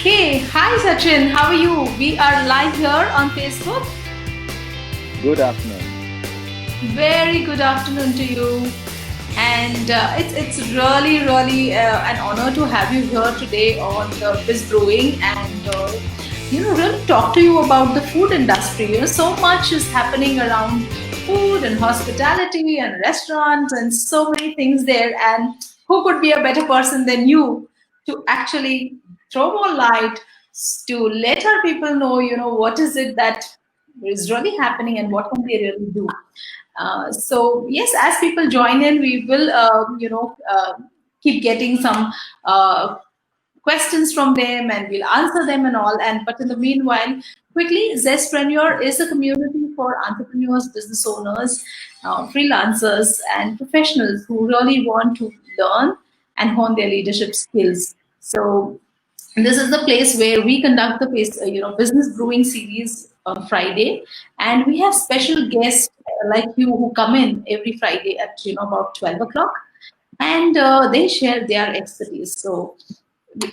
Hey, hi Sachin, how are you? We are live here on Facebook. Good afternoon. Very good afternoon to you. And it's really an honor to have you here today on the Biz Brewing and really talk to you about the food industry. So much is happening around food and hospitality and restaurants and so many things there. And who could be a better person than you to actually throw more light to let our people know, what is it that is really happening and what can they really do. So yes, as people join in, we will, keep getting some questions from them, and we'll answer them and all. And but in the meanwhile, quickly, Zestpreneur is a community for entrepreneurs, business owners, freelancers, and professionals who really want to learn and hone their leadership skills. So this is the place where we conduct the business brewing series on Friday, and we have special guests like you who come in every Friday at about 12 o'clock, and they share their expertise. So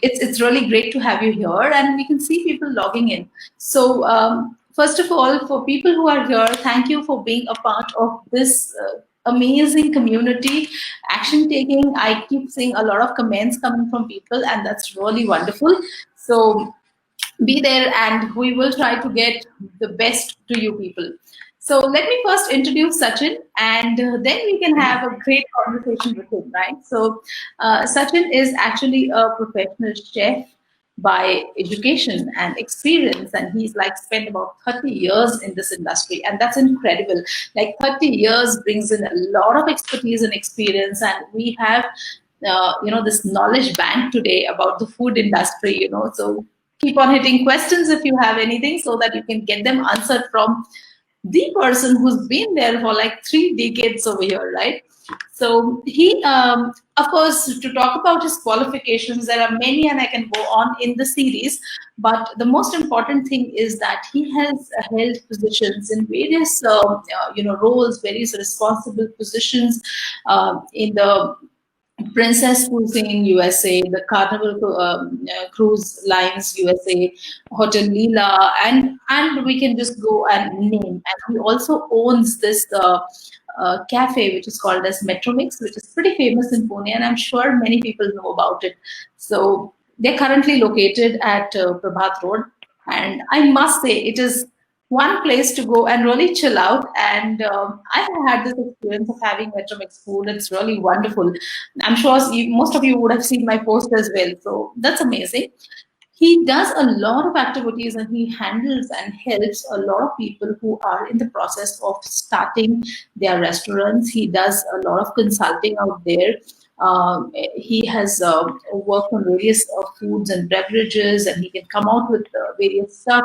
it's really great to have you here, and we can see people logging in. So first of all, for people who are here, thank you for being a part of this amazing community action taking. I keep seeing a lot of comments coming from people, and that's really wonderful. So be there, and we will try to get the best to you people. So let me first introduce Sachin, and then we can have a great conversation with him, right? So Sachin is actually a professional chef by education and experience, and he's like spent about 30 years in this industry, and that's incredible. Like 30 years brings in a lot of expertise and experience, and we have this knowledge bank today about the food industry. So keep on hitting questions if you have anything, so that you can get them answered from the person who's been there for like 3 decades over here, right? So he, of course, to talk about his qualifications, there are many, and I can go on in the series. But the most important thing is that he has held positions in various, roles, various responsible positions in the Princess Cruising USA, the Carnival Cruise Lines USA, Hotel Leela, and we can just go and name. And he also owns this cafe which is called as Metromix, which is pretty famous in Pune, and I'm sure many people know about it. So they're currently located at Prabhat Road, and I must say it is one place to go and really chill out. And I have had this experience of having Metromix food. It's really wonderful. I'm sure most of you would have seen my post as well. So that's amazing. He does a lot of activities, and he handles and helps a lot of people who are in the process of starting their restaurants. He does a lot of consulting out there. He has worked on various foods and beverages, and he can come out with various stuff.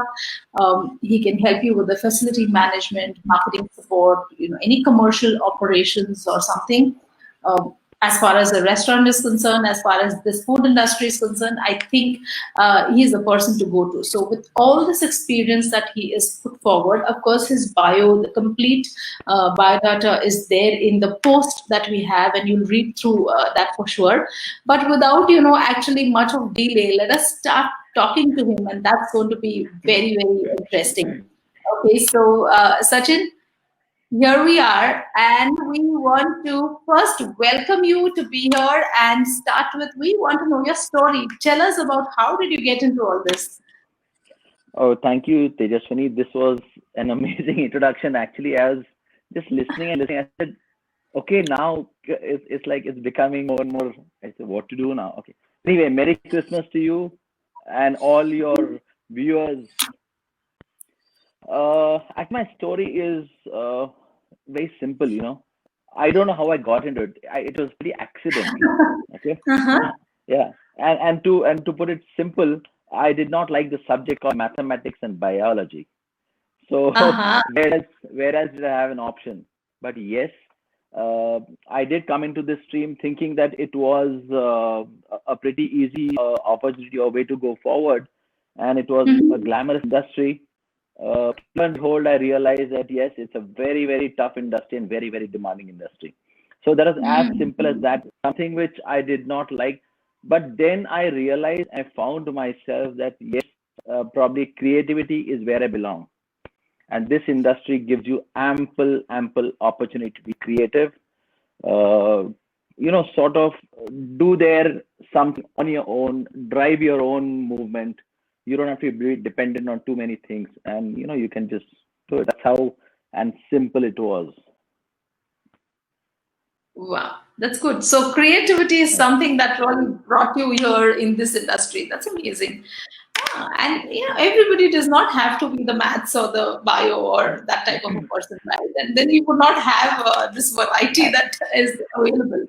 He can help you with the facility management, marketing support, any commercial operations or something. As far as the restaurant is concerned, as far as this food industry is concerned, I think he's the person to go to. So, with all this experience that he is put forward, of course, his bio, the complete biodata is there in the post that we have, and you'll read through that for sure. But without, actually much of delay, let us start talking to him, and that's going to be very, very interesting. Okay, so Sachin, here we are, and we want to first welcome you to be here and start with, we want to know your story. Tell us about how did you get into all this? Oh, thank you, Tejaswini. This was an amazing introduction. Actually, I was just listening and listening. I said, okay, now it's like it's becoming more and more. I said, what to do now? Okay. Anyway, Merry Christmas to you and all your viewers. Actually, my story is very simple. I don't know how I got into it. It was pretty accidental. Okay. Uh-huh. Yeah, and to put it simple, I did not like the subject called mathematics and biology. So Uh-huh. whereas did I have an option? But yes, I did come into this stream thinking that it was a pretty easy opportunity or way to go forward, and it was a Mhm. glamorous industry. Lo and behold, I realized that yes, it's a very, very tough industry and very, very demanding industry. So that is as simple as that. Something which I did not like. But then I realized, I found myself that yes, probably creativity is where I belong. And this industry gives you ample opportunity to be creative, uh, sort of do there something on your own, drive your own movement. You don't have to be dependent on too many things, and you can just do it. That's how and simple it was. Wow, that's good. So creativity is Yeah. something that really brought you here in this industry. That's amazing. And everybody does not have to be the maths or the bio or that type of a person, right? And then you could not have this variety that is available.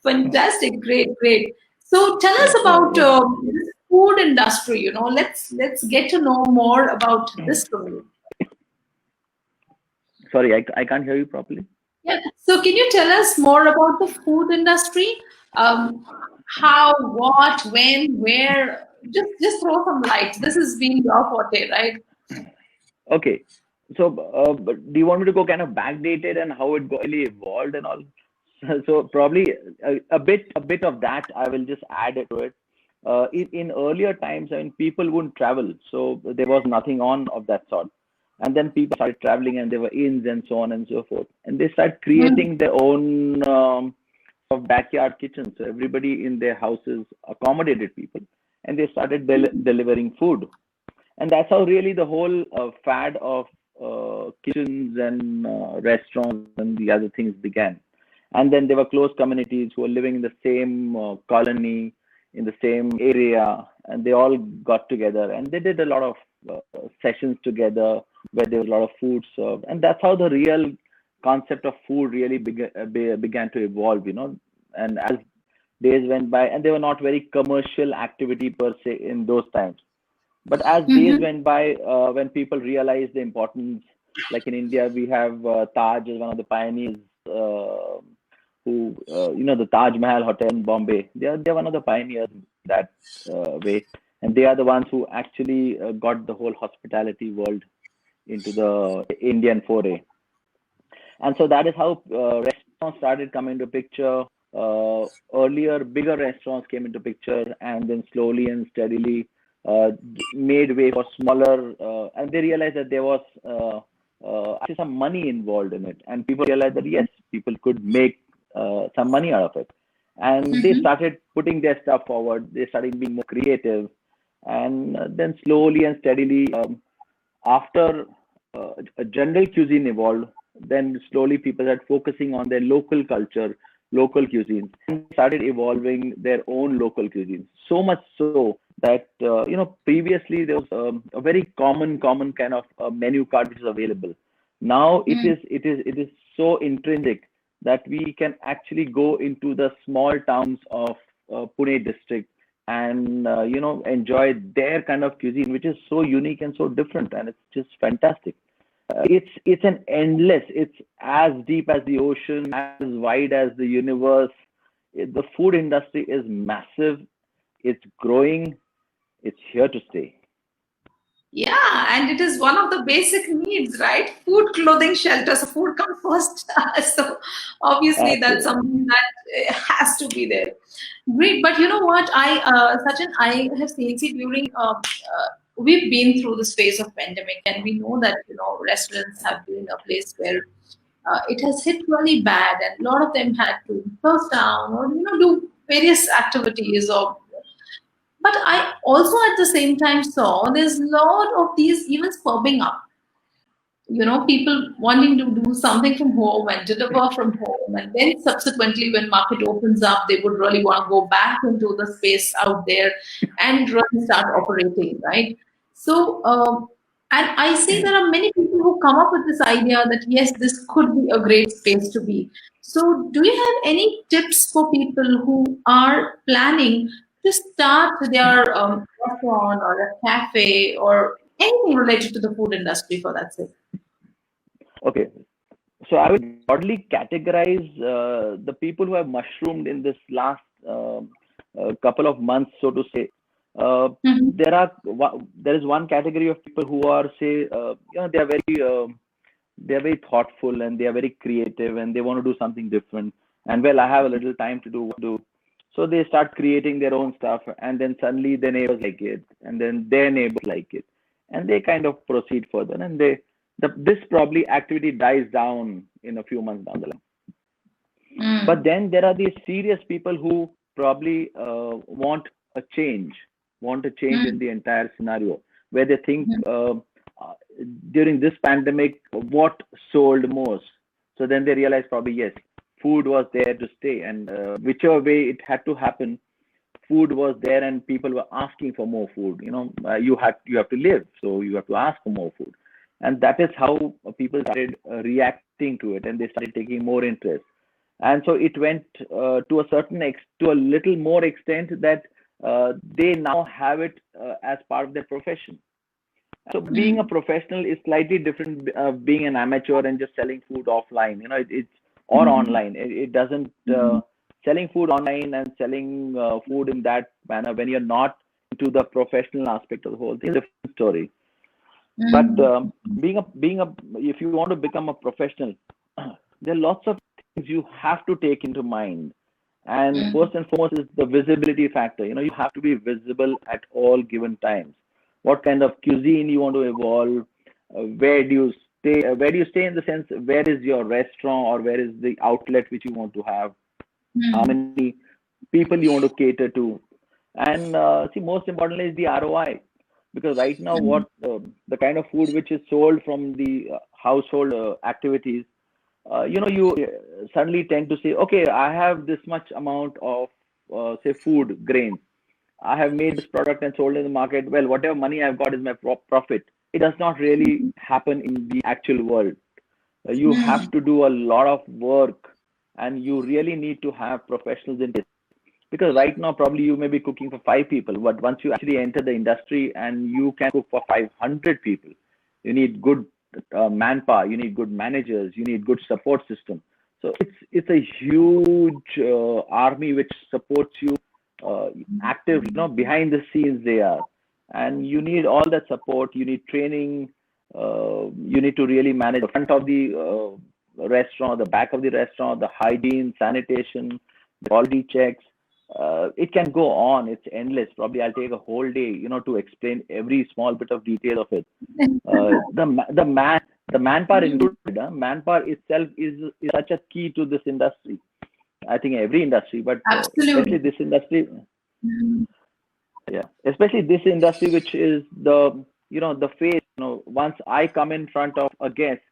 Fantastic, great, great. So tell us Yeah, yeah, about yeah. this food industry. Let's get to know more about this from you. Sorry, I can't hear you properly. Yeah. So can you tell us more about the food industry? Um, how, what, when, where? Just throw some light. This has been your forte, right? Okay. So, but do you want me to go kind of backdated and how it got really evolved and all? So probably a bit of that I will just add it to it. In earlier times, I mean, people wouldn't travel, so there was nothing on of that sort. And then people started traveling, and there were inns and so on and so forth. And they started Mhm. creating their own of backyard kitchens. So everybody in their houses accommodated people, and they started delivering food. And that's how really the whole fad of kitchens and restaurants and the other things began. And then there were close communities who were living in the same colony, in the same area, and they all got together and they did a lot of sessions together where there was a lot of food served. And that's how the real concept of food really began to evolve. And as days went by, and they were not very commercial activity per se in those times, but as days Mhm. went by, when people realized the importance, like in India, we have Taj as one of the pioneers, uh, the Taj Mahal Hotel in Bombay. They're one of the pioneers that way, and they are the ones who actually got the whole hospitality world into the Indian foray. And so that is how restaurants started coming into picture. Uh, Earlier, bigger restaurants came into picture, and then slowly and steadily made way for smaller. And they realized that there was actually some money involved in it, and people realized that yes, people could make some money out of it, and they Mhm. started putting their stuff forward. They started being more creative, and then slowly and steadily, after a general cuisine evolved, then slowly people started focusing on their local culture, local cuisines, and started evolving their own local cuisines. So much so that previously there was a very common kind of menu card which is available. Now it is so intrinsic that we can actually go into the small towns of Pune district and enjoy their kind of cuisine, which is so unique and so different, and it's just fantastic. It's an endless. It's as deep as the ocean, as wide as the universe. The food industry is massive. It's growing. It's here to stay. Yeah, and it is one of the basic needs, right? Food, clothing, shelter. So food comes first. So obviously that's Absolutely. something that has to be there. Great, but you know what? Sachin, I have seen. See, during we've been through this phase of pandemic, and we know that restaurants have been a place where it has hit really bad, and a lot of them had to close down or do various activities or but I also at the same time saw there's a lot of these events popping up. People wanting to do something from home and deliver from home. And then subsequently, when market opens up, they would really want to go back into the space out there and really start operating, right? So, and I see there are many people who come up with this idea that yes, this could be a great space to be. So, do you have any tips for people who are planning to start their restaurant or a cafe or anything related to the food industry for that sake? Okay, so I would broadly categorize the people who have mushroomed in this last couple of months, so to say. Uh, Mhm. there is one category of people who are, say, they are very thoughtful and they are very creative and they want to do something different. And well, I have a little time to do what to do. So they start creating their own stuff, and then suddenly their neighbors like it, and then their neighbors like it, and they kind of proceed further, and this probably activity dies down in a few months down the line. But Mm. then there are these serious people who probably a change, want a change in Mm. the entire scenario, where they think Mm. uh, during this pandemic, what sold most. So then they realize probably yes, food was there to stay, and whichever way it had to happen, food was there, and people were asking for more food. You have to live, so you have to ask for more food, and that is how people started reacting to it, and they started taking more interest. And so it went to a little more extent that they now have it as part of their profession. So being a Mm. professional is slightly different, being an amateur and just selling food offline, it's or Mm. online. It doesn't Mm. selling food online and selling food in that manner when you're not into the professional aspect of the whole thing is a different story. But Mm. being a if you want to become a professional, there are lots of things you have to take into mind. And Mm. first and foremost is the visibility factor. You have to be visible at all given times. What kind of cuisine you want to evolve? Where do you stay? Where do you stay in the sense? Where is your restaurant, or where is the outlet which you want to have? How Mm. many people you want to cater to? And see, most importantly is the ROI, because right now Mm. what the kind of food which is sold from the household activities, you suddenly tend to say, okay, I have this much amount of say food grains. I have made this product and sold in the market. Well, whatever money I've got is my profit. It does not really happen in the actual world. You have Mm. to do a lot of work, and you really need to have professionals in place. Because right now, probably you may be cooking for 5 people, but once you actually enter the industry and you can cook for 500 people, you need good manpower, you need good managers, you need good support system. So it's a huge army which supports you actively, behind the scenes they are, and you need all that support. You need training. You need to really manage the front of the restaurant, the back of the restaurant, the hygiene, sanitation, the quality checks. It can go on. It's endless. Probably I'll take a whole day, to explain every small bit of detail of it. The manpower Mm. included. Manpower itself is such a key to this industry. I think every industry, but especially Absolutely. this industry. Mm. Yeah, especially this industry, which is the face. Once I come in front of a guest,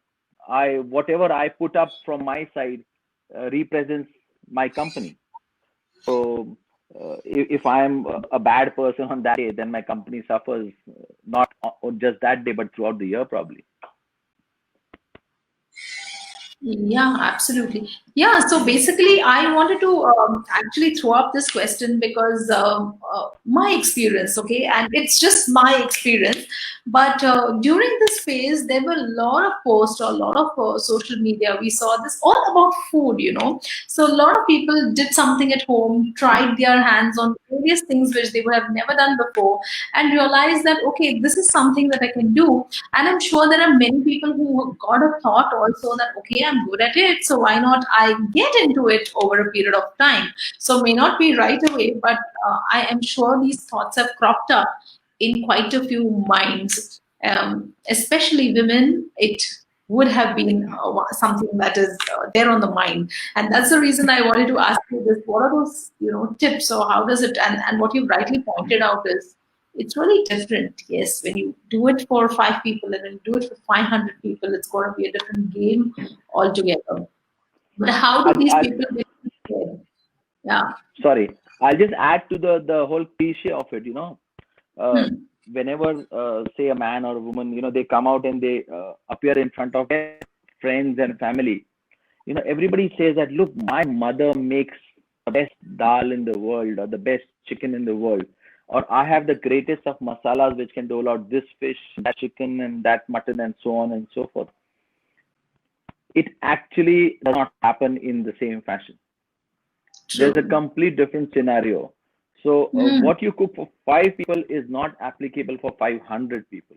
I whatever I put up from my side represents my company. So if I'm a bad person on that day, then my company suffers, not on just that day, but throughout the year probably. Yeah, absolutely. Yeah, so basically, I wanted to actually throw up this question because my experience, okay, and it's just my experience. But during this phase, there were a lot of posts or a lot of social media. We saw this all about food. So a lot of people did something at home, tried their hands on various things which they would have never done before, and realized that, okay, this is something that I can do. And I'm sure there are many people who got a thought also that, okay, I'm good at it, so why not I get into it over a period of time? So may not be right away, but I am sure these thoughts have cropped up in quite a few minds, especially women. It would have been something that is there on the mind, and that's the reason I wanted to ask you this: what are those tips, or how does it? And what you rightly pointed out is it's really different. Yes, when you do it for 5 people and when you do it for 500 people, it's going to be a different game altogether. But how do these I'll people get prepared? Yeah. sorry. I'll just add to the whole cliche of it. Uh, Hmm. whenever say a man or a woman, they come out and they appear in front of their friends and family. Everybody says that, look, my mother makes the best dal in the world, or the best chicken in the world, or I have the greatest of masalas which can dole out this fish, that chicken, and that mutton, and so on and so forth. It actually does not happen in the same fashion. There's a True. complete different scenario. So Hmm. what you cook for 5 people is not applicable for 500 people.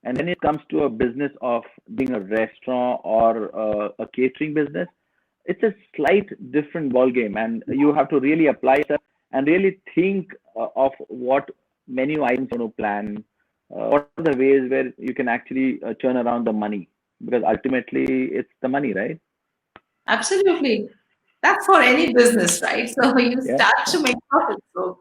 And when it comes to a business of being a restaurant or a catering business, it's a slight different ball game, and you have to really apply yourself. and really think of what menu items you want to plan. What are the ways where you can actually turn around the money? Because ultimately, it's the money, right? Absolutely. That's for any business, right? So you Yeah. start to make profits. So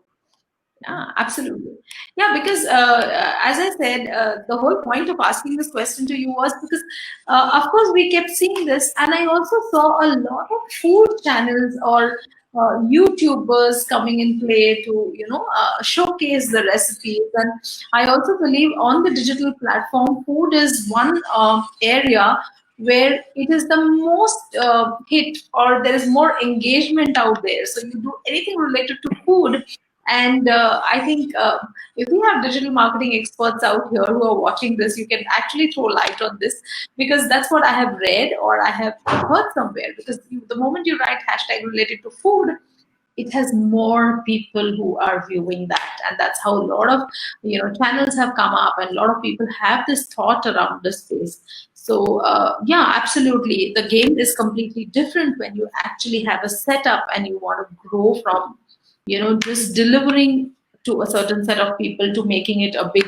yeah, absolutely. Yeah, because as I said, the whole point of asking this question to you was because, of course, we kept seeing this, and I also saw a lot of food channels or YouTubers coming in play to, showcase the recipes. And I also believe on the digital platform, food is one area where it is the most hit, or there is more engagement out there. So you do anything related to food, and I think if we have digital marketing experts out here who are watching this, you can actually throw light on this, because that's what I have read or I have heard somewhere. Because the moment you write hashtag related to food, it has more people who are viewing that, and that's how a lot of channels have come up, and a lot of people have this thought around this space. So yeah, absolutely, the game is completely different when you actually have a setup and you want to grow from just delivering to a certain set of people to making it a big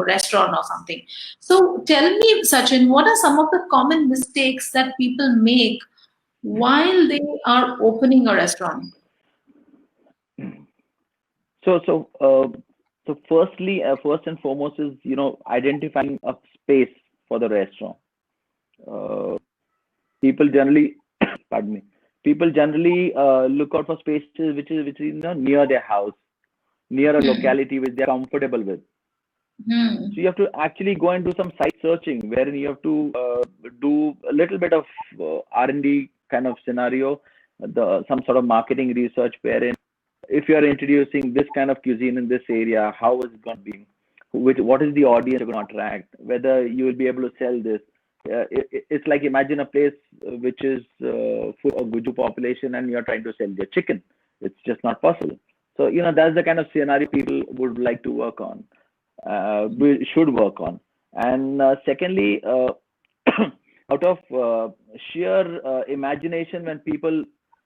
restaurant or something. So tell me, Sachin, what are some of the common mistakes that people make while they are opening a restaurant? So, so, uh, so firstly, first and foremost is, identifying a space for the restaurant. Uh, People generally, pardon me, people generally look out for spaces which is near their house, near a Hmm. locality which they're comfortable with. Hmm. So you have to actually go and do some site searching, wherein you have to do a little bit of R&D kind of scenario, the some sort of marketing research, wherein if you are introducing this kind of cuisine in this area, how is it going to be? What is the audience you're going to attract? Whether you will be able to sell this. It's like imagine a place which is full of Guju population and you're trying to sell your chicken. It's just not possible. So, that's the kind of scenario people would like to work on, we should work on. And secondly, out of sheer imagination, when people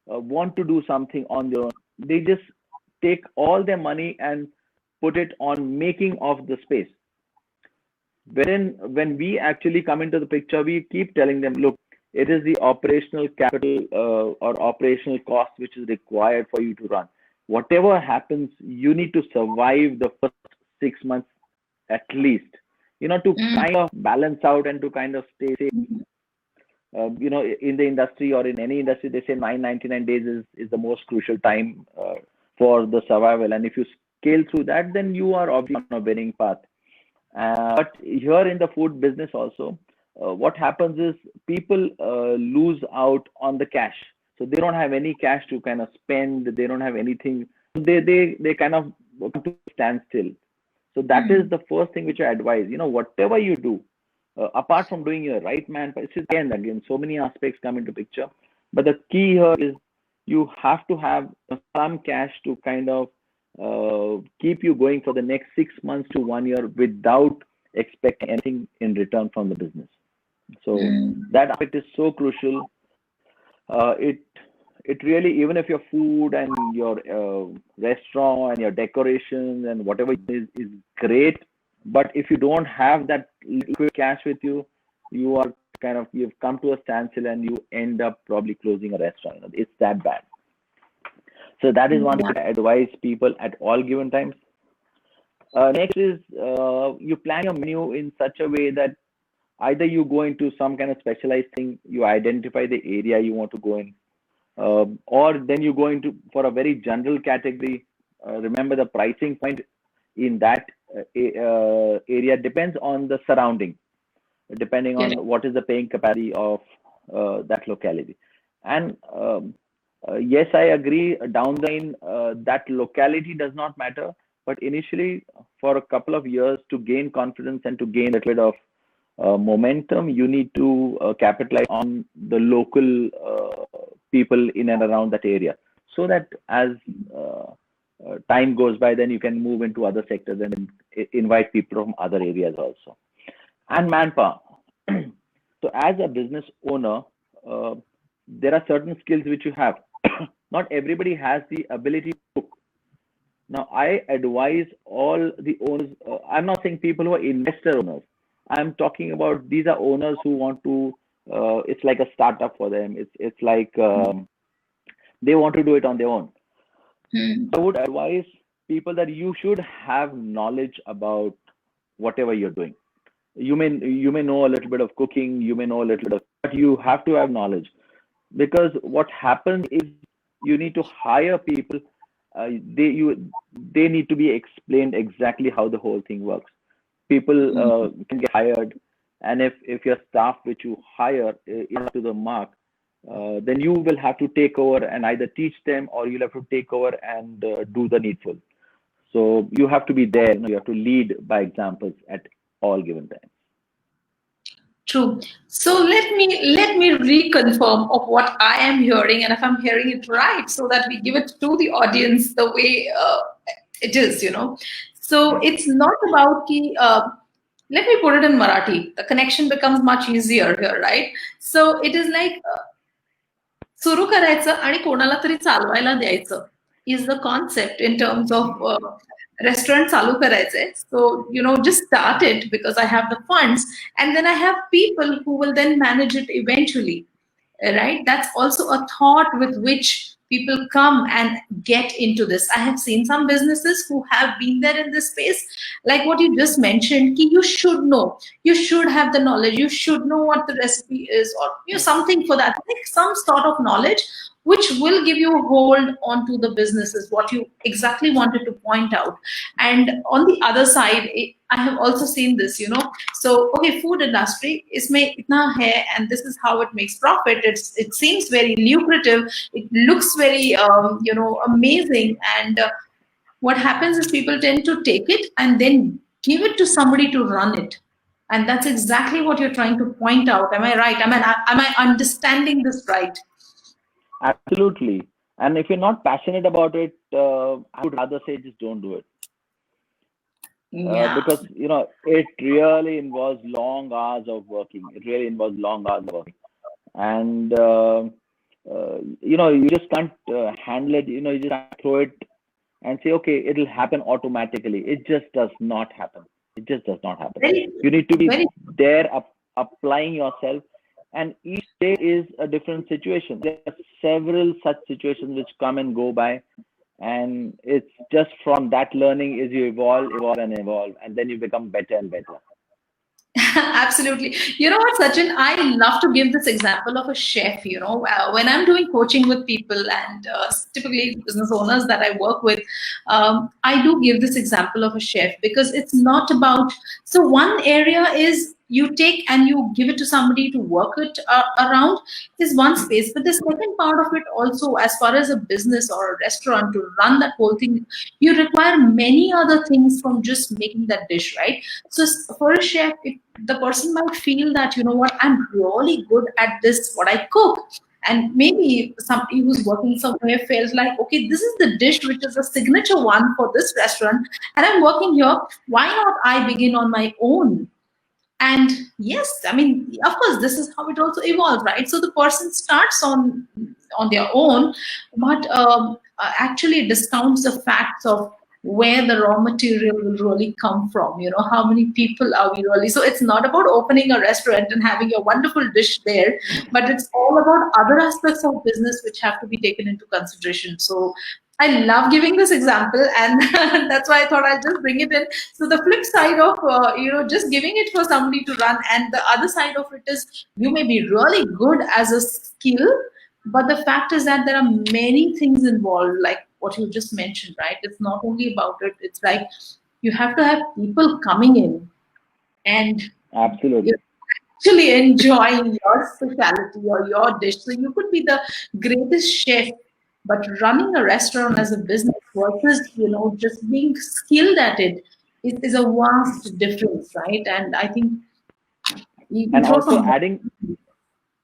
want to do something on their own, they just take all their money and put it on making of the space. Wherein, when we actually come into the picture, we keep telling them, look, it is the operational capital or operational cost which is required for you to run. Whatever happens, you need to survive the first 6 months at least, to Hmm. kind of balance out and to kind of stay safe. In the industry or in any industry, they say 999 days is the most crucial time for the survival. And if you scale through that, then you are obviously on a winning path. But here in the food business also, what happens is people lose out on the cash. So they don't have any cash to kind of spend. They don't have anything. They kind of come to a standstill. So that is Hmm. the first thing which I advise. Whatever you do, apart from doing your right man, it's again so many aspects come into picture. But the key here is you have to have some cash to kind of keep you going for the next 6 months to 1 year without expecting anything in return from the business. So Hmm. that aspect is so crucial. It really, even if your food and your restaurant and your decorations and whatever is great, but if you don't have that liquid cash with you, you are you've come to a standstill and you end up probably closing a restaurant. It's that bad. So that is one thing Yeah. I advise people at all given times. Next is you plan your menu in such a way that either you go into some kind of specialized thing, you identify the area you want to go in, or then you go into for a very general category. Remember, the pricing point in that area depends on the surrounding, depending Correct. on what is the paying capacity of that locality. And yes, I agree. Down the line, that locality does not matter, but initially, for a couple of years, to gain confidence and to gain a bit of momentum, you need to capitalize on the local people in and around that area, so that as uh, time goes by, then you can move into other sectors and invite people from other areas also. And manpower. So, as a business owner, uh, there are certain skills which you have. Not everybody has the ability to cook. Now, I advise all the owners. I'm not saying people who are investor owners. I'm talking about these are owners who want to. It's like a startup for them. It's like they want to do it on their own. Hmm. I would advise people that you should have knowledge about whatever you're doing. You may know a little bit of cooking, you may know a little bit of, but you have to have knowledge, because what happens is you need to hire people. They need to be explained exactly how the whole thing works. People can get hired, and if your staff which you hire is up to the mark, then you will have to take over and either teach them, or you'll have to take over and do the needful. So you have to be there. You have to lead by examples at all given times. True. So let me reconfirm of what I am hearing, and if I'm hearing it right, so that we give it to the audience the way it is. So it's not about the. Let me put it in Marathi. The connection becomes much easier here, right? So it is like सुरू करायचं आणि कोणाला तरी चालवायला द्यायचं is the concept in terms of restaurant चालू करायचंय. So, just start it because I have the funds, and then I have people who will then manage it eventually, right? That's also a thought with which people come and get into this. I have seen some businesses who have been there in this space, like what you just mentioned, ki you should know, you should have the knowledge, you should know what the recipe is, or something for that, like some sort of knowledge which will give you a hold onto the business is what you exactly wanted to point out. And on the other side, I have also seen this, so okay, food industry is made itna hai, and this is how it makes profit. It seems very lucrative, it looks very amazing, and what happens is people tend to take it and then give it to somebody to run it. And that's exactly what you're trying to point out. Am I right? Am I understanding this right? Absolutely. And if you're not passionate about it, I would rather say just don't do it. Yeah. Because it really involves long hours of working. It really involves long hours of working, and you just can't handle it. You just can't throw it and say, okay, it'll happen automatically. It just does not happen. It just does not happen. Very, You need to be very. there, applying yourself, and each day is a different situation. There are several such situations which come and go by, and it's just from that learning is you evolve, and then you become better and better. Absolutely. You know what, Sachin? I love to give this example of a chef. When I'm doing coaching with people and typically business owners that I work with, I do give this example of a chef because it's not about. So, one area is you take and you give it to somebody to work it around is one space. But the second part of it also, as far as a business or a restaurant to run that whole thing, you require many other things from just making that dish, right? So for a chef, the person might feel that, you know what, I'm really good at this, what I cook. And maybe somebody who's working somewhere felt like, okay, this is the dish which is a signature one for this restaurant, and I'm working here. Why not I begin on my own? And yes, I mean, of course, this is how it also evolved, right? So the person starts on their own, but actually discounts the facts of where the raw material will really come from. How many people are we really? So it's not about opening a restaurant and having a wonderful dish there, but it's all about other aspects of business which have to be taken into consideration. So I love giving this example, and that's why I thought I'll just bring it in. So the flip side of just giving it for somebody to run, and the other side of it is you may be really good as a skill, but the fact is that there are many things involved, like what you just mentioned, right? It's not only about it. It's like you have to have people coming in and Absolutely. actually enjoying your specialty or your dish. So you could be the greatest chef, but running a restaurant as a business versus just being skilled at it is a vast difference, right? And I think you can And throw also some. adding,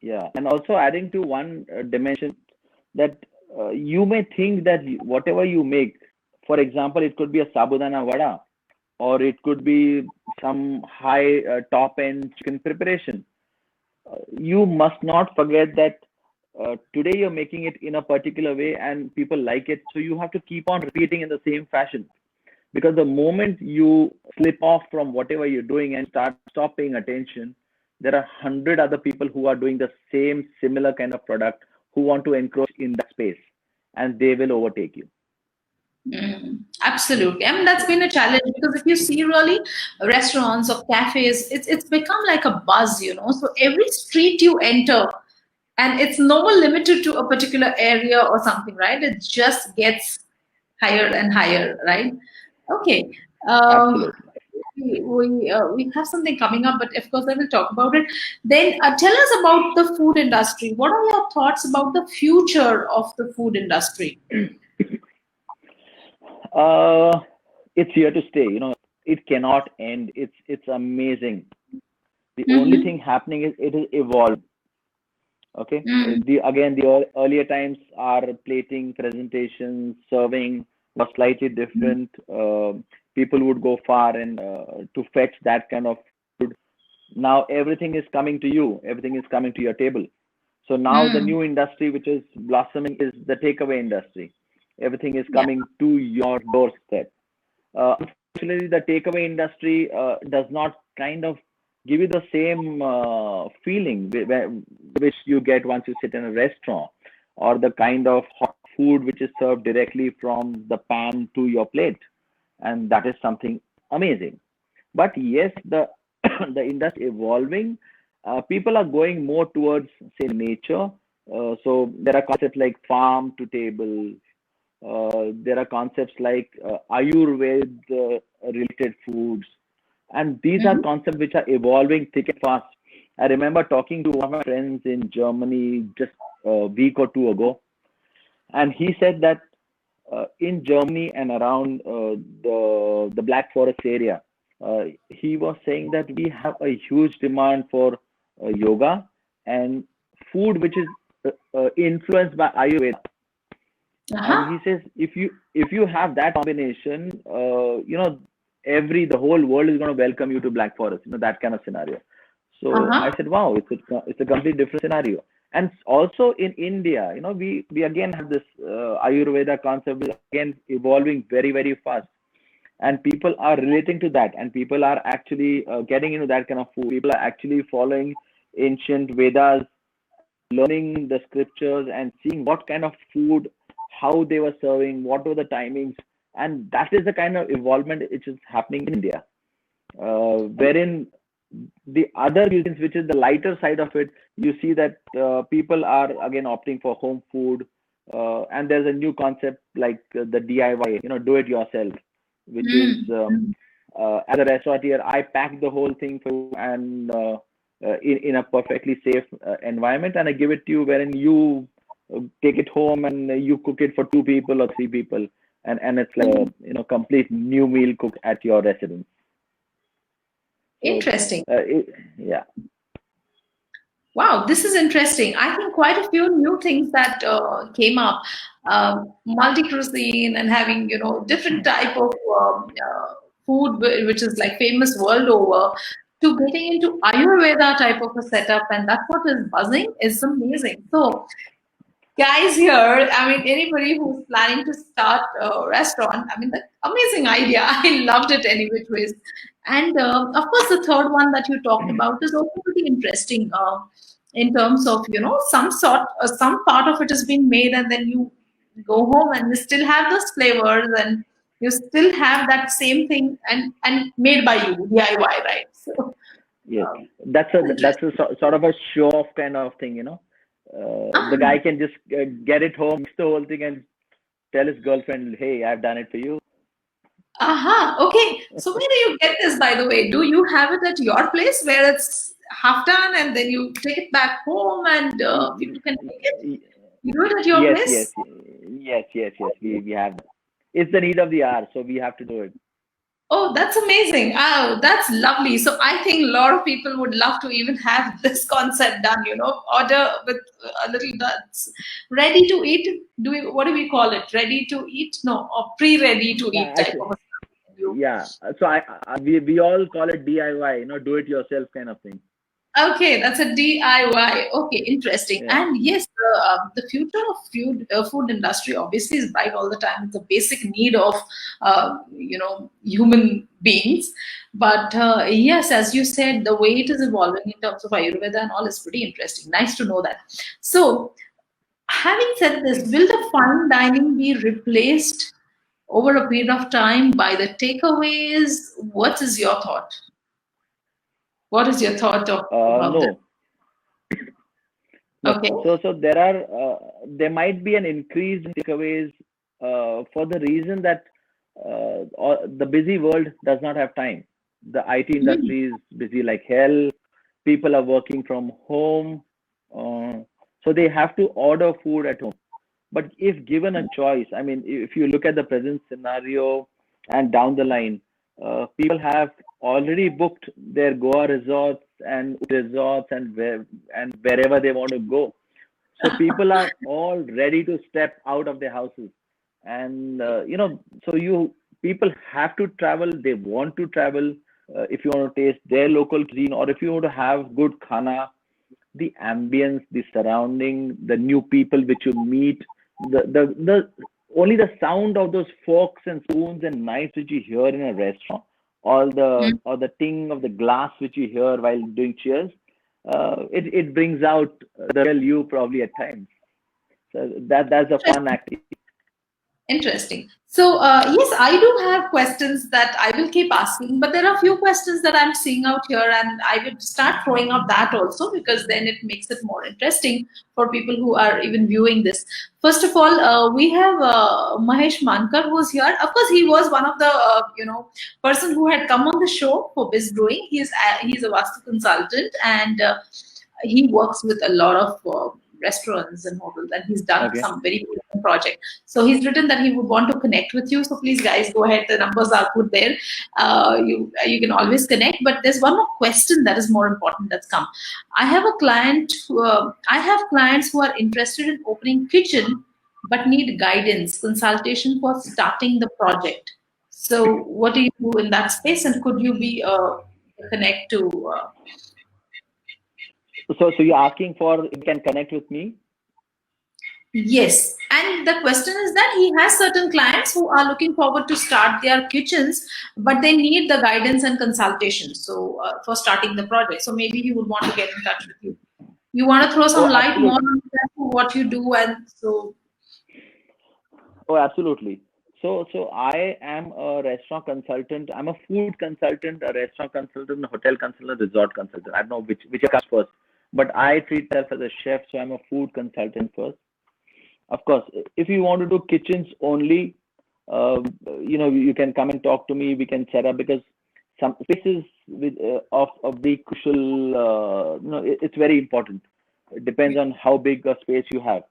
yeah, and also adding to one dimension that you may think that whatever you make, for example, it could be a sabudana vada, or it could be some high top end chicken preparation. You must not forget that today you're making it in a particular way and people like it, so you have to keep on repeating in the same fashion. Because the moment you slip off from whatever you're doing and stop paying attention, there are 100 other people who are doing the same similar kind of product, who want to encroach in that space, and they will overtake you. Absolutely. I mean, that's been a challenge because if you see really restaurants or cafes, it's become like a buzz, you know. So every street you enter, and it's no more limited to a particular area or something, right? It just gets higher and higher, right? Okay. Uh, Absolutely. we have something coming up, but of course I will talk about it. Then tell us about the food industry. What are your thoughts about the future of the food industry? uh, it's here to stay. It cannot end. It's amazing. The only Mm-hmm. thing happening is it is evolved. Okay. Mm-hmm. The earlier times, our plating, presentation, serving was slightly different. People would go far and to fetch that kind of food. Now everything is coming to you. Everything is coming to your table. So now the Mm. new industry which is blossoming is the takeaway industry. Everything is Yeah. coming to your doorstep. Unfortunately, the takeaway industry does not kind of give you the same feeling which you get once you sit in a restaurant, or the kind of hot food which is served directly from the pan to your plate, and that is something amazing. But yes, the the industry evolving. People are going more towards, say, nature. So there are concepts like farm to table. There are concepts like Ayurved related foods, and these are Mhm. concepts which are evolving thick and fast. I remember talking to one of my friends in Germany just a week or two ago, and he said that in Germany and around the Black Forest area, he was saying that we have a huge demand for yoga and food which is influenced by Ayurveda. And Uh-huh. he says if you have that combination, the whole world is going to welcome you to Black Forest, that kind of scenario. So I Uh-huh. said, wow, it's a completely different scenario. And also in India, we again have this Ayurveda concept which is again evolving very, very fast, and people are relating to that, and people are actually getting into that kind of food. People are actually following ancient Vedas, learning the scriptures and seeing what kind of food, how they were serving, what were the timings, and that is the kind of evolvement which is happening in India, wherein the other cuisines, which is the lighter side of it, you see that people are again opting for home food, and there's a new concept like the DIY, do it yourself, which is Mm. Mm. as a restaurateur, I pack the whole thing for you, and in a perfectly safe environment, and I give it to you, wherein you take it home and you cook it for two people or three people, and it's like a Mm. complete new meal cooked at your residence. So Interesting. yeah. Wow, this is interesting. I think quite a few new things that came up, multi-cuisine and having different type of food which is like famous world over, to getting into Ayurveda type of a setup, and that's what is buzzing. Is amazing. So guys here, I mean, anybody who's planning to start a restaurant, I mean, that amazing idea. I loved it any which ways. And of course, the third one that you talked about is also pretty interesting in terms of, some part of it has been made, and then you go home and you still have those flavors, and you still have that same thing, and made by you, DIY, right? So, Yes, um, that's a sort of a show off kind of thing, the ah, guy can just get it home, mix the whole thing, and tell his girlfriend, "Hey, I've done it for you." aha, okay. So where do you get this, by the way? Do you have it at your place where it's half done and then you take it back home and people can take it? You do it at your Yes, yes, place? yes, yes, yes. We have that. It's the need of the hour, so we have to do it. Oh, that's amazing. Oh, that's lovely. So I think a lot of people would love to even have this concept done, order with a little that's ready to eat. What do we call it? Ready to eat? No, or pre-ready to eat type Actually, of a menu. yeah. So we all call it DIY, do it yourself kind of thing. Okay, that's a DIY. Okay, interesting. Yeah. And yes, the future of food industry obviously is bright all the time. It's a basic need of human beings. But yes, as you said, the way it is evolving in terms of Ayurveda and all is pretty interesting. Nice to know that. So, having said this, will the fine dining be replaced over a period of time by the takeaways? What is your thought? What is your thought about this? No, no. Okay. So there might be an increase in takeaways for the reason that the busy world does not have time. The IT Mm, industry is busy like hell. People are working from home, uh, so they have to order food at home. But if given a choice, I mean, if you look at the present scenario and down the line, people have already booked their Goa resorts and wherever they want to go. So people are all ready to step out of their houses, and so you people have to travel. They want to travel. If you want to taste their local cuisine, or if you want to have good khana, the ambience, the surrounding, the new people which you meet, the only the sound of those forks and spoons and knives which you hear in a restaurant, mm. or the ting of the glass which you hear while doing cheers, it brings out the real you probably at times. So that's a fun activity. Interesting. So, yes, I do have questions that I will keep asking, but there are a few questions that I'm seeing out here, and I will start throwing out that also because then it makes it more interesting for people who are even viewing this. First of all, we have Mahesh Mankar who's here. Of course, he was one of the person who had come on the show for Biz Brewing. He's a Vastu consultant, and he works with a lot of restaurants and hotels, and he's done Okay. some very important project. So he's written that he would want to connect with you. So please, guys, go ahead. The numbers are put there. You can always connect. But there's one more question that is more important that's come. I have clients who are interested in opening kitchen but need guidance, consultation for starting the project. So what do you do in that space, and could you be connect to? So you're asking for if you can connect with me? Yes, and the question is that he has certain clients who are looking forward to start their kitchens, but they need the guidance and consultation. So for starting the project, so maybe he would want to get in touch with you. You want to throw Oh, some light more absolutely. on that, what you do, and so Oh, absolutely. So I am a restaurant consultant. I'm a food consultant, a restaurant consultant, a hotel consultant, resort consultant. I don't know which comes first, but I treat myself as a chef, so I'm a food consultant first. Of course, if you want to do kitchens only, you can come and talk to me. We can set up because some spaces of the crucial, it's very important. It depends on how big a space you have,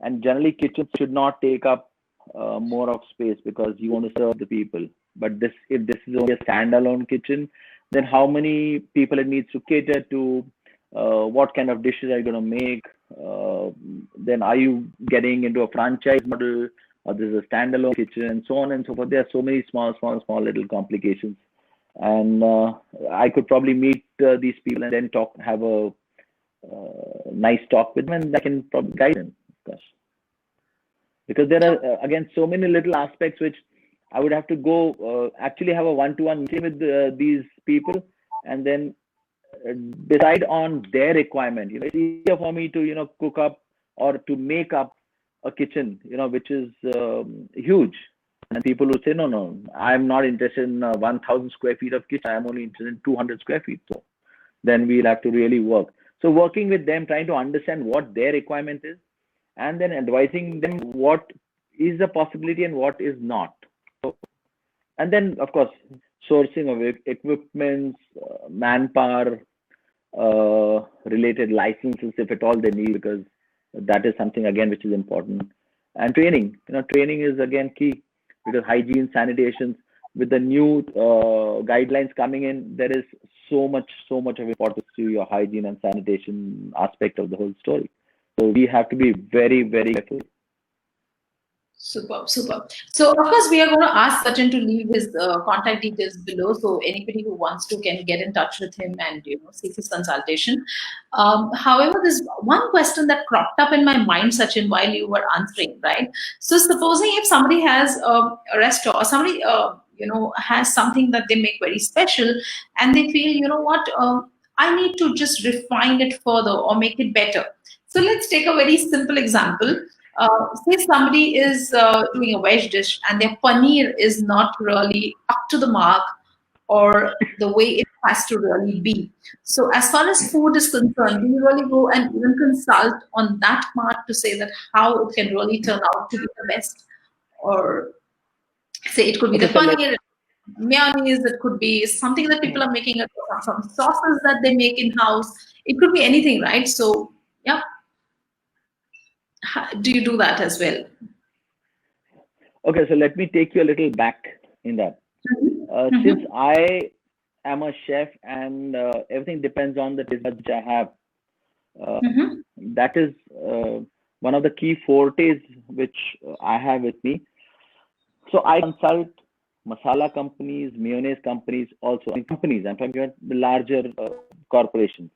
and generally kitchens should not take up more of space because you want to serve the people. But if this is only a standalone kitchen, then how many people it needs to cater to, what kind of dishes are you going to make, then are you getting into a franchise model, or this is a standalone kitchen, and so on and so forth. There are so many small little complications, and I could probably meet these people and then have a nice talk with them, and I can probably guide them, of course, because there are again so many little aspects which I would have to go actually have a one-to-one meeting with these people, and then decide on their requirement. It's easier for me to cook up or to make up a kitchen, which is huge. And people who say, no, I'm not interested in 1,000 square feet of kitchen. I'm only interested in 200 square feet. So then we'll have to really work. So working with them, trying to understand what their requirement is, and then advising them what is a possibility and what is not. So, and then, of course, sourcing of equipment, manpower, related licenses, if at all they need, because that is something again which is important. And training, training is again key, because hygiene, sanitation, with the new guidelines coming in, there is so much of importance to your hygiene and sanitation aspect of the whole story. So we have to be very, very careful. Superb, superb. So, of course, we are going to ask Sachin to leave his contact details below, so anybody who wants to can get in touch with him and seek his consultation. However, there's one question that cropped up in my mind, Sachin, while you were answering, right? So, supposing if somebody has a restaurant, or somebody has something that they make very special, and they feel, what, I need to just refine it further or make it better. So, let's take a very simple example. Say somebody is doing a veg dish and their paneer is not really up to the mark or the way it has to really be. So, as far as food is concerned, do you really go and even consult on that part to say that how it can really turn out to be the best? Or say it could be the Okay, so let paneer, mayonnaise, it could be something that people are making, some sauces that they make in house. It could be anything, right? So, yeah, do you do that as well? okay, so let me take you a little back in that. Since Mhm. I am a chef and everything depends on the taste buds which I have, uh, Mhm. that is one of the key fortes which I have with me. So I consult masala companies, mayonnaise companies, also I mean, companies. I'm talking about the larger corporations,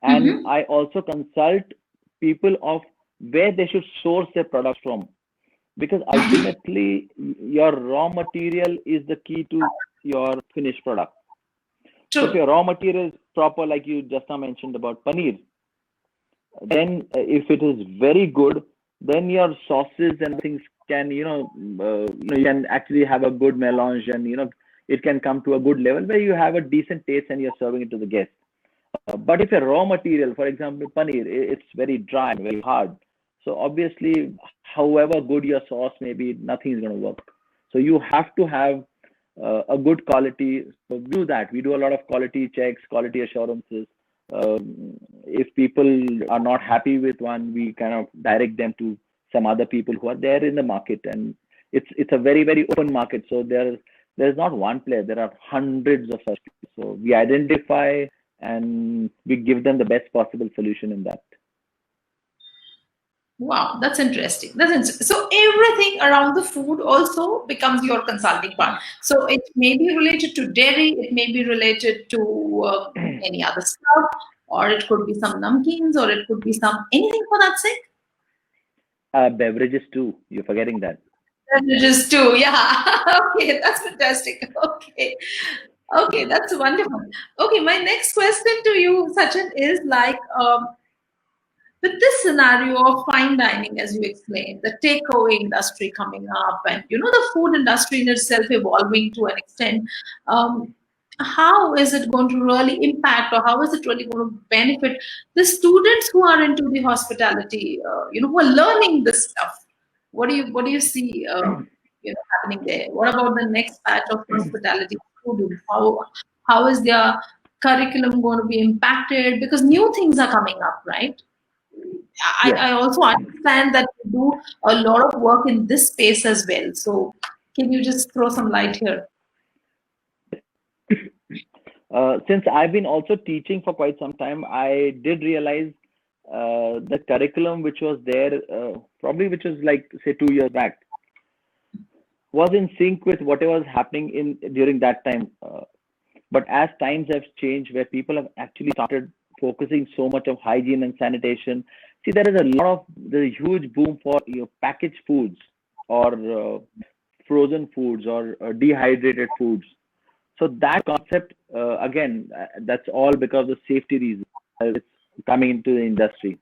and Mhm. I also consult people of where they should source their products from, because ultimately your raw material is the key to your finished product. So if True. your raw material is proper, like you just now mentioned about paneer, then if it is very good, then your sauces and things can you can actually have a good melange, and it can come to a good level where you have a decent taste and you're serving it to the guest. But if a raw material, for example, paneer, it's very dry and very hard. So obviously, however good your sauce may be, nothing is going to work. So you have to have a good quality. So we do that. We do a lot of quality checks, quality assurances. If people are not happy with one, we kind of direct them to some other people who are there in the market, and it's a very very open market. So there's not one player. There are hundreds of such people. So we identify and we give them the best possible solution in that. Wow, that's interesting. So everything around the food also becomes your consulting part. So it may be related to dairy, it may be related to any other stuff, or it could be some namkeens, or it could be some anything for that sake. Beverages too. You're forgetting that. Beverages too, yeah. Okay, that's fantastic. Okay, okay, that's wonderful. Okay, my next question to you, Sachin, is like, with this scenario of fine dining, as you explained, the takeaway industry coming up, and the food industry in itself evolving to an extent, how is it going to really impact, or how is it really going to benefit the students who are into the hospitality, who are learning this stuff? What do you see, happening there? What about the next batch of hospitality students? How is their curriculum going to be impacted? Because new things are coming up, right? I, Yes. I also understand that you do a lot of work in this space as well. So, can you just throw some light here? Since I've been also teaching for quite some time, I did realize the curriculum which was there, probably which was like say 2 years back, was in sync with whatever was happening in during that time. But as times have changed, where people have actually started focusing so much of hygiene and sanitation, see there is a lot of the huge boom for packaged foods or frozen foods or dehydrated foods. So that concept, again, that's all because of safety reasons. It's coming into the industry.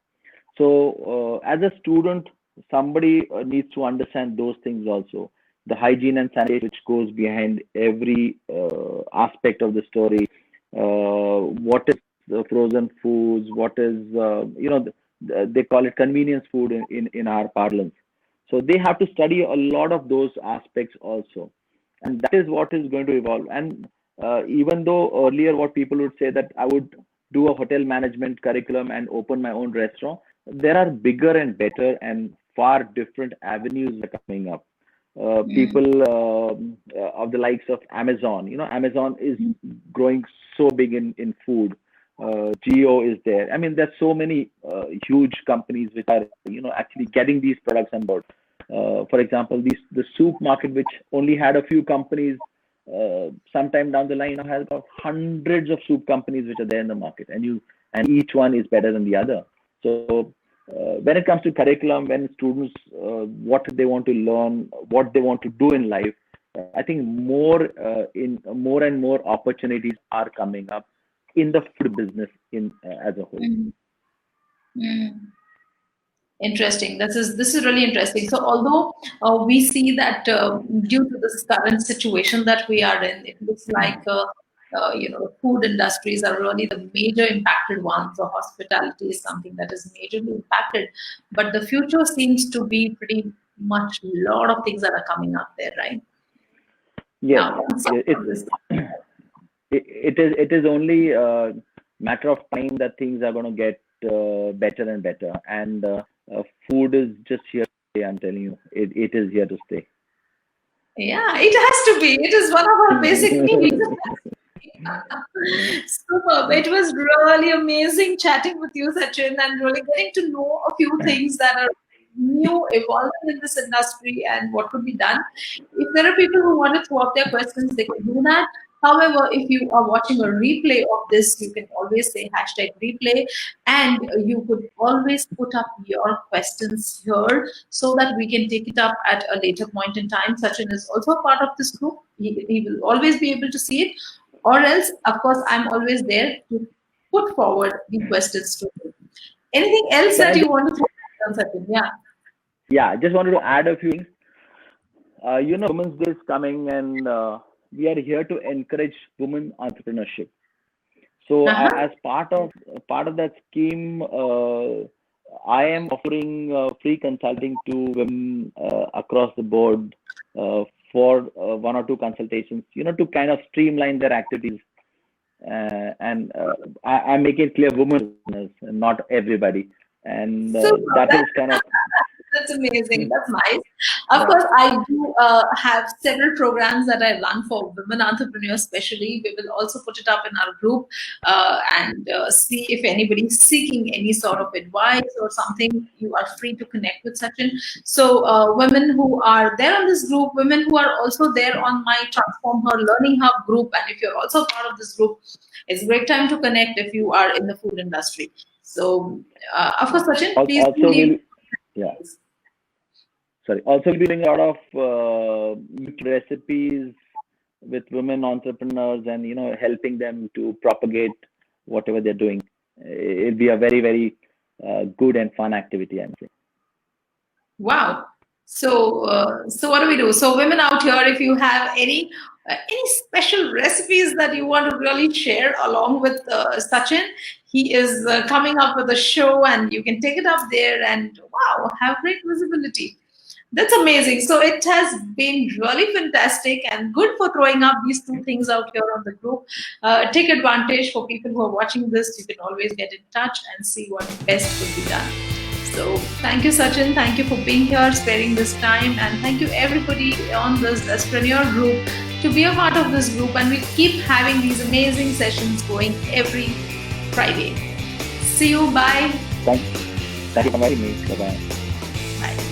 So as a student, somebody needs to understand those things also. The hygiene and sanitation which goes behind every aspect of the story. What is the frozen foods? What is they call it convenience food in our parlance. So they have to study a lot of those aspects also, and that is what is going to evolve. And even though earlier what people would say that I would do a hotel management curriculum and open my own restaurant, there are bigger and better and far different avenues that are coming up. People of the likes of Amazon, Amazon is growing so big in food. Geo is there. I mean, there's so many huge companies which are actually getting these products on board. For example, the soup market, which only had a few companies, sometime down the line, now has about hundreds of soup companies which are there in the market, and each one is better than the other. So when it comes to curriculum, when students what they want to learn, what they want to do in life, I think more and more opportunities are coming up in the food business in as a whole. Mm. Mm. Interesting. This is really interesting. So, although we see that due to this current situation that we are in, it looks like food industries are really the major impacted ones. So, hospitality is something that is majorly impacted. But the future seems to be pretty much a lot of things that are coming up there, right? Yes, Now, let's talk it's about this. it is only a matter of time that things are going to get better and better, and food is just here to stay. I'm telling you, it is here to stay. Yeah, it has to be. It is one of our basic needs. Superb. It was really amazing chatting with you, Sachin, and really getting to know a few things that are new, evolving in this industry and what could be done. If there are people who want to throw up their questions, they can do that. However, if you are watching a replay of this, you can always say hashtag replay, and you could always put up your questions here so that we can take it up at a later point in time. Sachin is also a part of this group. He will always be able to see it. Or else, of course, I'm always there to put forward the questions to you. Anything else Can that I you just, want to throw down, Sachin? Yeah. yeah, I just wanted to add a few things. Women's Day is coming, and we are here to encourage women entrepreneurship. So, Uh-huh. as part of that scheme, I am offering free consulting to women across the board for one or two consultations. To kind of streamline their activities, and I make it clear, women, not everybody, and Super. that is kind of That's amazing. That's nice. Of yeah. course, I do have several programs that I run for women entrepreneurs, especially. We will also put it up in our group and see if anybody is seeking any sort of advice or something. You are free to connect with Sachin. So, women who are there on this group, women who are also there on my Transform Her Learning Hub group, and if you're also part of this group, it's a great time to connect if you are in the food industry. So, of course, Sachin, please do Also leave. will yeah, sorry. Also will be doing a lot of recipes with women entrepreneurs, and helping them to propagate whatever they're doing. It'll be a very very good and fun activity, I'm saying. Wow. So what do we do? So, women out here, if you have any special recipes that you want to really share along with Sachin, he is coming up with a show, and you can take it up there and wow, have great visibility. That's amazing. So it has been really fantastic and good for throwing up these two things out here on the group. Take advantage for people who are watching this. You can always get in touch and see what best could be done. So thank you, Sachin. Thank you for being here, sparing this time, and thank you everybody on this Entrepreneur group to be a part of this group. And we keep having these amazing sessions going every Friday. See you. Bye. Thank, thank you for inviting me. Bye bye. Bye.